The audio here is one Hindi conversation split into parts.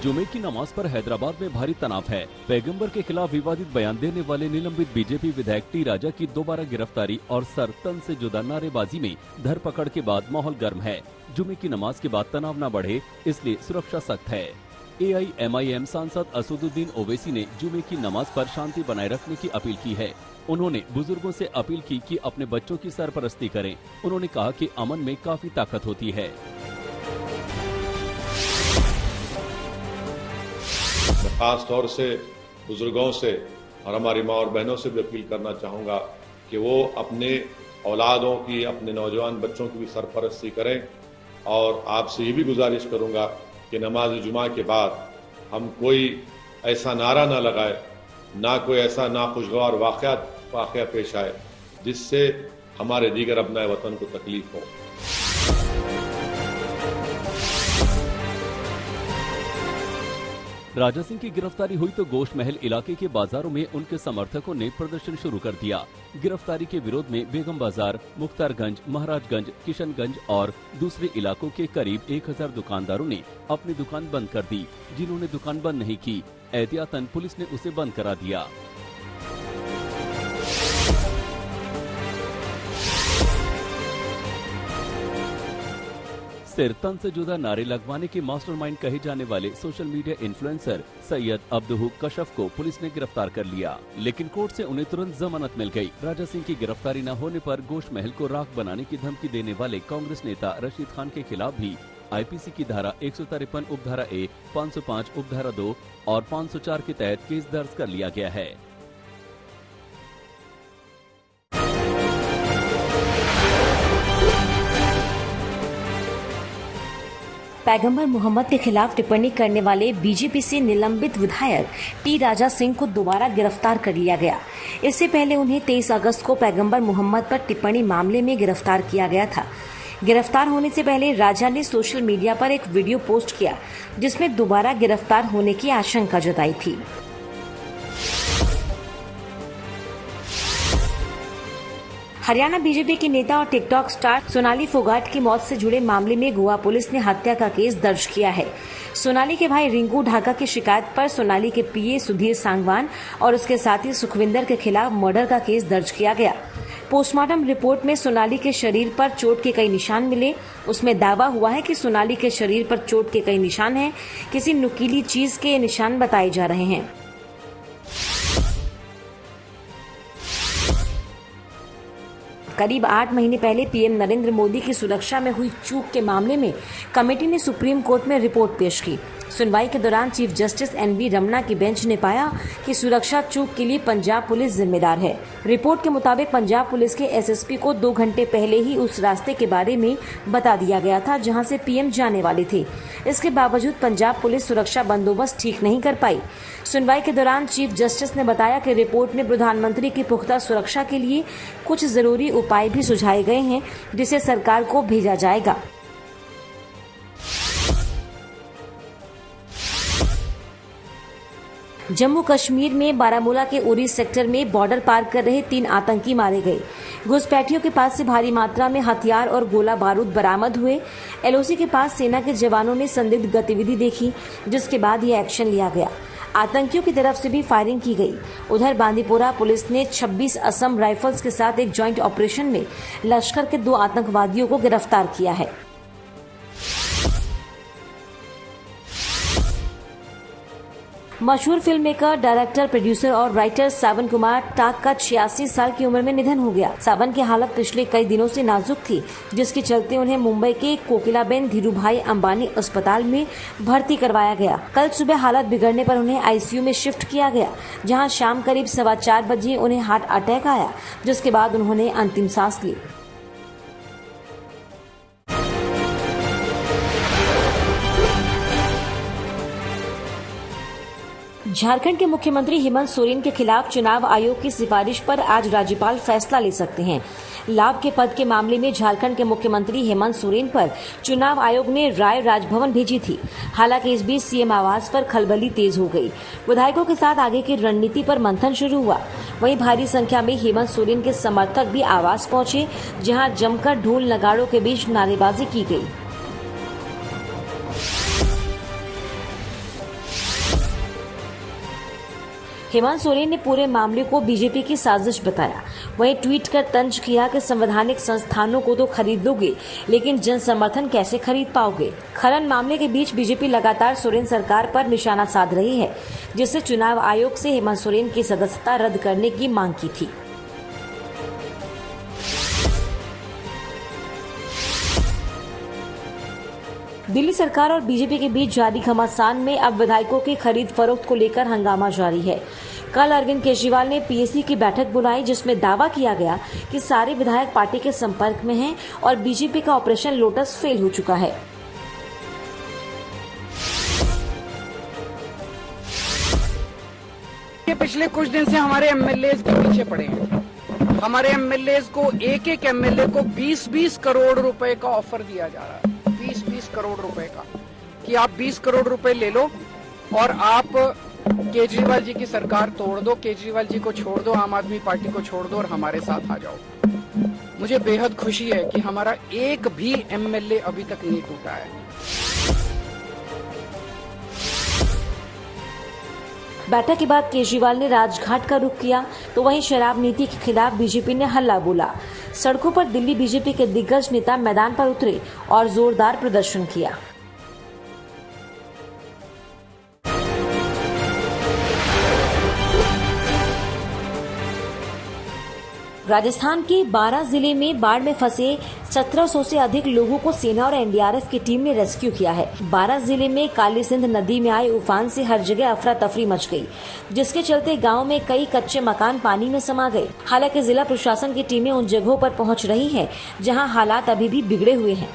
जुमे की नमाज पर हैदराबाद में भारी तनाव है। पैगंबर के खिलाफ विवादित बयान देने वाले निलंबित बीजेपी विधायक टी राजा की दोबारा गिरफ्तारी और सर तन से जुदा नारेबाजी में धरपकड़ के बाद माहौल गर्म है। जुमे की नमाज के बाद तनाव न बढ़े, इसलिए सुरक्षा सख्त है। AIMIM सांसद असदुद्दीन ओवैसी ने जुमे की नमाज पर शांति बनाए रखने की अपील की है। उन्होंने बुजुर्गों से अपील की कि अपने बच्चों की सरपरस्ती करें। उन्होंने कहा कि अमन में काफी ताकत होती है। खास तौर से बुजुर्गों से और हमारी माँ और बहनों से भी अपील करना चाहूँगा कि वो अपने औलादों की, अपने नौजवान बच्चों की भी सरपरस्ती करें। और आपसे ये भी गुजारिश करूँगा कि नमाज जुमा के बाद हम कोई ऐसा नारा ना लगाए, ना कोई ऐसा नाखुशगवार वाक़या पेश आए जिससे हमारे दीगर अपनाए वतन को तकलीफ हो। राजा सिंह की गिरफ्तारी हुई तो गोश्त महल इलाके के बाजारों में उनके समर्थकों ने प्रदर्शन शुरू कर दिया। गिरफ्तारी के विरोध में बेगम बाजार, मुख्तारगंज, महाराजगंज, किशनगंज और दूसरे इलाकों के करीब 1000 दुकानदारों ने अपनी दुकान बंद कर दी। जिन्होंने दुकान बंद नहीं की, एहतियातन पुलिस ने उसे बंद करा दिया। सिर तन से जुदा नारे लगवाने के मास्टरमाइंड कहे जाने वाले social media influencer Syed Abduhu Kashaf को पुलिस ने गिरफ्तार कर लिया, लेकिन कोर्ट से उन्हें तुरंत जमानत मिल गई। राजा सिंह की गिरफ्तारी न होने पर गोश्त महल को राख बनाने की धमकी देने वाले कांग्रेस नेता रशीद खान के खिलाफ भी IPC की धारा 153 उपधारा A, 505 उपधारा 2 और 504 के तहत केस दर्ज कर लिया गया है। पैगंबर मोहम्मद के खिलाफ टिप्पणी करने वाले बीजेपी से निलंबित विधायक टी राजा सिंह को दोबारा गिरफ्तार कर लिया गया। इससे पहले उन्हें 23 अगस्त को पैगंबर मोहम्मद पर टिप्पणी मामले में गिरफ्तार किया गया था। गिरफ्तार होने से पहले राजा ने सोशल मीडिया पर एक वीडियो पोस्ट किया, जिसमें दोबारा गिरफ्तार होने की आशंका जताई थी। हरियाणा बीजेपी की नेता और टिकटॉक स्टार सोनाली फोगाट की मौत से जुड़े मामले में गोवा पुलिस ने हत्या का केस दर्ज किया है। सोनाली के भाई रिंकू ढाका की शिकायत पर सोनाली के PA सुधीर सांगवान और उसके साथी सुखविंदर के खिलाफ मर्डर का केस दर्ज किया गया। पोस्टमार्टम रिपोर्ट में सोनाली के शरीर पर चोट के कई निशान मिले। उसमें दावा हुआ है कि सोनाली के शरीर पर चोट के कई निशान हैं। किसी नुकीली चीज के निशान बताए जा रहे हैं। करीब 8 महीने पहले PM नरेंद्र मोदी की सुरक्षा में हुई चूक के मामले में कमेटी ने सुप्रीम कोर्ट में रिपोर्ट पेश की। सुनवाई के दौरान चीफ जस्टिस NV रमना की बेंच ने पाया कि सुरक्षा चूक के लिए पंजाब पुलिस जिम्मेदार है। रिपोर्ट के मुताबिक पंजाब पुलिस के SSP को 2 घंटे पहले ही उस रास्ते के बारे में बता दिया गया था जहां से PM जाने वाले थे। इसके बावजूद पंजाब पुलिस सुरक्षा बंदोबस्त ठीक नहीं कर पाई। सुनवाई के दौरान चीफ जस्टिस ने बताया कि रिपोर्ट में प्रधानमंत्री की पुख्ता सुरक्षा के लिए कुछ जरूरी उपाय भी सुझाए गए हैं, जिसे सरकार को भेजा जाएगा। जम्मू कश्मीर में बारामूला के उरी सेक्टर में बॉर्डर पार कर रहे 3 आतंकी मारे गए। घुसपैठियों के पास से भारी मात्रा में हथियार और गोला बारूद बरामद हुए। LOC के पास सेना के जवानों ने संदिग्ध गतिविधि देखी, जिसके बाद यह एक्शन लिया गया। आतंकियों की तरफ से भी फायरिंग की गई। उधर बांदीपोरा पुलिस ने 26 असम राइफल्स के साथ एक ज्वाइंट ऑपरेशन में लश्कर के 2 आतंकवादियों को गिरफ्तार किया है। मशहूर फिल्म मेकर, डायरेक्टर, प्रोड्यूसर और राइटर सावन कुमार टाक का 86 साल की उम्र में निधन हो गया। सावन की हालत पिछले कई दिनों से नाजुक थी, जिसके चलते उन्हें मुंबई के कोकिलाबेन धीरूभाई अंबानी अस्पताल में भर्ती करवाया गया। कल सुबह हालत बिगड़ने पर उन्हें ICU में शिफ्ट किया गया, जहां शाम करीब 4:15 बजे उन्हें हार्ट अटैक आया, जिसके बाद उन्होंने अंतिम सांस ली। झारखंड के मुख्यमंत्री हेमंत सोरेन के खिलाफ चुनाव आयोग की सिफारिश पर आज राज्यपाल फैसला ले सकते हैं। लाभ के पद के मामले में झारखंड के मुख्यमंत्री हेमंत सोरेन पर चुनाव आयोग ने राय राजभवन भेजी थी। हालांकि इस बीच CM आवास पर खलबली तेज हो गई। विधायकों के साथ आगे की रणनीति पर मंथन शुरू हुआ। वहीं भारी संख्या में हेमंत सोरेन के समर्थक भी आवास पहुंचे, जहां जमकर ढोल नगाड़ों के बीच नारेबाजी की गई। हेमंत सोरेन ने पूरे मामले को बीजेपी की साजिश बताया। वहीं ट्वीट कर तंज किया कि संवैधानिक संस्थानों को तो खरीद लोगे, लेकिन जन समर्थन कैसे खरीद पाओगे। खनन मामले के बीच बीजेपी लगातार सोरेन सरकार पर निशाना साध रही है, जिससे चुनाव आयोग से हेमंत सोरेन की सदस्यता रद्द करने की मांग की थी। दिल्ली सरकार और बीजेपी के बीच जारी घमासान में अब विधायकों की खरीद फरोख्त को लेकर हंगामा जारी है। कल अरविंद केजरीवाल ने पीएसी की बैठक बुलाई, जिसमें दावा किया गया कि सारे विधायक पार्टी के संपर्क में हैं और बीजेपी का ऑपरेशन लोटस फेल हो चुका है। ये पिछले कुछ दिन से हमारे एमएलए के पीछे पड़े हैं। हमारे एमएलए को एक एमएलए को 20-20 करोड़ रुपए का ऑफर दिया जा रहा है। 20-20 करोड़ रुपए का कि आप 20 करोड़ रुपए ले लो और आप केजरीवाल जी की सरकार तोड़ दो, केजरीवाल जी को छोड़ दो, आम आदमी पार्टी को छोड़ दो और हमारे साथ आ जाओ। मुझे बेहद खुशी है कि हमारा एक भी एमएलए अभी तक नहीं टूटा है। बैठक के बाद केजरीवाल ने राजघाट का रुख किया, तो वहीं शराब नीति के खिलाफ बीजेपी ने हल्ला बोला। सड़कों पर दिल्ली बीजेपी के दिग्गज नेता मैदान पर उतरे और जोरदार प्रदर्शन किया। राजस्थान के 12 जिले में बाढ़ में फंसे 1700 से अधिक लोगों को सेना और एनडीआरएफ की टीम ने रेस्क्यू किया है। 12 जिले में काली सिंध नदी में आए उफान से हर जगह अफरा तफरी मच गई, जिसके चलते गांव में कई कच्चे मकान पानी में समा गए। हालांकि जिला प्रशासन की टीमें उन जगहों पर पहुंच रही हैं जहां हालात अभी भी बिगड़े हुए हैं।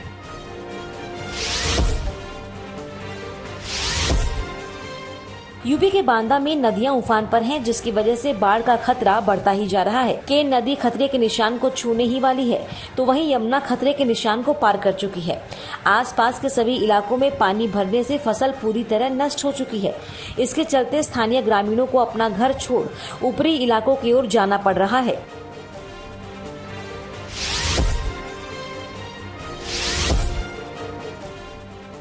यूपी के बांदा में नदियां उफान पर हैं, जिसकी वजह से बाढ़ का खतरा बढ़ता ही जा रहा है। केन नदी खतरे के निशान को छूने ही वाली है, तो वहीं यमुना खतरे के निशान को पार कर चुकी है। आसपास के सभी इलाकों में पानी भरने से फसल पूरी तरह नष्ट हो चुकी है। इसके चलते स्थानीय ग्रामीणों को अपना घर छोड़ ऊपरी इलाकों की ओर जाना पड़ रहा है।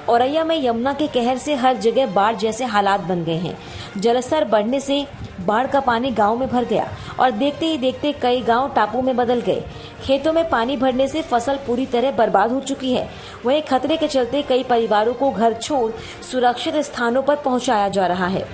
औरैया में यमुना के कहर से हर जगह बाढ़ जैसे हालात बन गए हैं। जलस्तर बढ़ने से बाढ़ का पानी गांव में भर गया और देखते ही देखते कई गांव टापू में बदल गए। खेतों में पानी भरने से फसल पूरी तरह बर्बाद हो चुकी है। वहीं खतरे के चलते कई परिवारों को घर छोड़ सुरक्षित स्थानों पर पहुंचाया जा रहा है।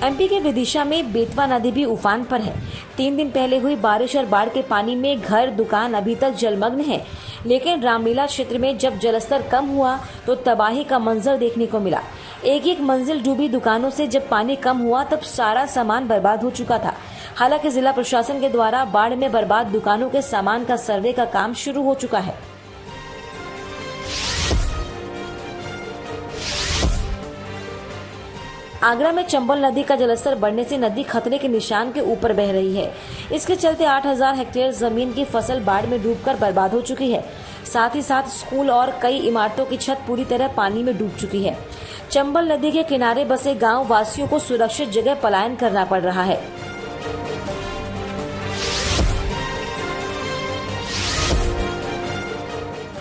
एमपी के विदिशा में बेतवा नदी भी उफान पर है। 3 दिन पहले हुई बारिश और बाढ़ के पानी में घर दुकान अभी तक जलमग्न है, लेकिन रामलीला क्षेत्र में जब जलस्तर कम हुआ तो तबाही का मंजर देखने को मिला। एक मंजिल डूबी दुकानों से जब पानी कम हुआ तब सारा सामान बर्बाद हो चुका था। हालांकि जिला प्रशासन के द्वारा बाढ़ में बर्बाद दुकानों के सामान का सर्वे का काम शुरू हो चुका है। आगरा में चंबल नदी का जलस्तर बढ़ने से नदी खतरे के निशान के ऊपर बह रही है। इसके चलते 8000 हेक्टेयर जमीन की फसल बाढ़ में डूबकर बर्बाद हो चुकी है। साथ ही साथ स्कूल और कई इमारतों की छत पूरी तरह पानी में डूब चुकी है। चंबल नदी के किनारे बसे गांव वासियों को सुरक्षित जगह पलायन करना पड़ रहा है।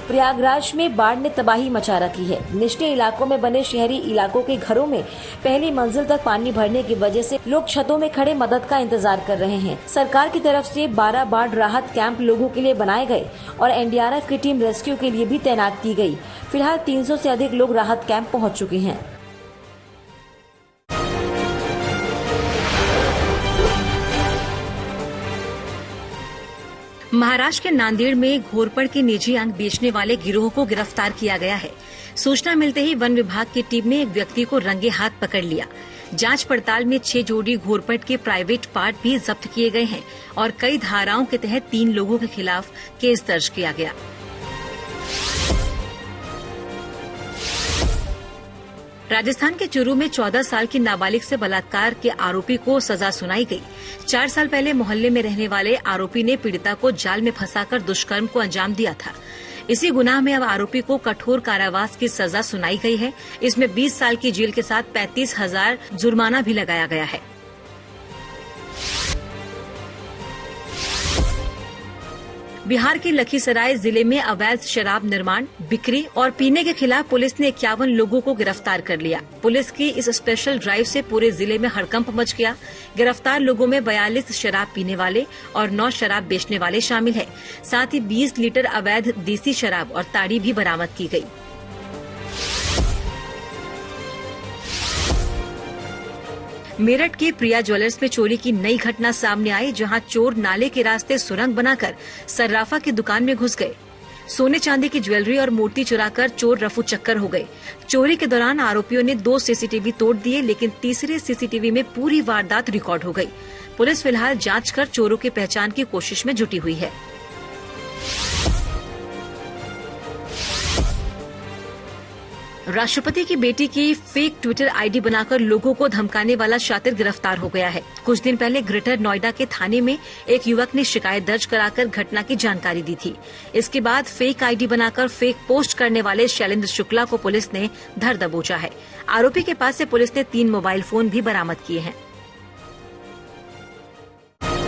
प्रयागराज में बाढ़ ने तबाही मचा रखी है। निचले इलाकों में बने शहरी इलाकों के घरों में पहली मंजिल तक पानी भरने की वजह से लोग छतों में खड़े मदद का इंतजार कर रहे हैं। सरकार की तरफ से 12 बाढ़ राहत कैंप लोगों के लिए बनाए गए और एनडीआरएफ की टीम रेस्क्यू के लिए भी तैनात की गई। फिलहाल 300 से अधिक लोग राहत कैंप पहुँच चुके हैं। महाराष्ट्र के नांदेड़ में घोरपड़ के निजी अंग बेचने वाले गिरोह को गिरफ्तार किया गया है। सूचना मिलते ही वन विभाग की टीम ने एक व्यक्ति को रंगे हाथ पकड़ लिया। जांच पड़ताल में 6 जोड़ी घोरपड़ के प्राइवेट पार्ट भी जब्त किए गए हैं और कई धाराओं के तहत 3 लोगों के खिलाफ केस दर्ज किया गया। राजस्थान के चूरू में 14 साल की नाबालिग से बलात्कार के आरोपी को सजा सुनाई गई। 4 साल पहले मोहल्ले में रहने वाले आरोपी ने पीड़िता को जाल में फंसाकर दुष्कर्म को अंजाम दिया था। इसी गुनाह में अब आरोपी को कठोर कारावास की सजा सुनाई गई है। इसमें 20 साल की जेल के साथ 35,000 जुर्माना भी लगाया गया है। बिहार के लखीसराय जिले में अवैध शराब निर्माण, बिक्री और पीने के खिलाफ पुलिस ने 51 लोगों को गिरफ्तार कर लिया। पुलिस की इस स्पेशल ड्राइव से पूरे जिले में हड़कंप मच गया। गिरफ्तार लोगों में 42 शराब पीने वाले और 9 शराब बेचने वाले शामिल हैं। साथ ही 20 लीटर अवैध देसी शराब और ताड़ी भी बरामद की गई। मेरठ के प्रिया ज्वेलर्स में चोरी की नई घटना सामने आई, जहां चोर नाले के रास्ते सुरंग बनाकर सर्राफा की दुकान में घुस गए। सोने चांदी की ज्वेलरी और मूर्ति चुराकर चोर रफू चक्कर हो गए। चोरी के दौरान आरोपियों ने 2 सीसीटीवी तोड़ दिए, लेकिन तीसरे सीसीटीवी में पूरी वारदात रिकॉर्ड हो गई। पुलिस फिलहाल जांच कर चोरों की पहचान की कोशिश में जुटी हुई है। राष्ट्रपति की बेटी की फेक ट्विटर आईडी बनाकर लोगों को धमकाने वाला शातिर गिरफ्तार हो गया है। कुछ दिन पहले ग्रेटर नोएडा के थाने में एक युवक ने शिकायत दर्ज कराकर घटना की जानकारी दी थी। इसके बाद फेक आईडी बनाकर फेक पोस्ट करने वाले शैलेंद्र शुक्ला को पुलिस ने धर दबोचा है। आरोपी के पास से पुलिस ने 3 मोबाइल फोन भी बरामद किए हैं।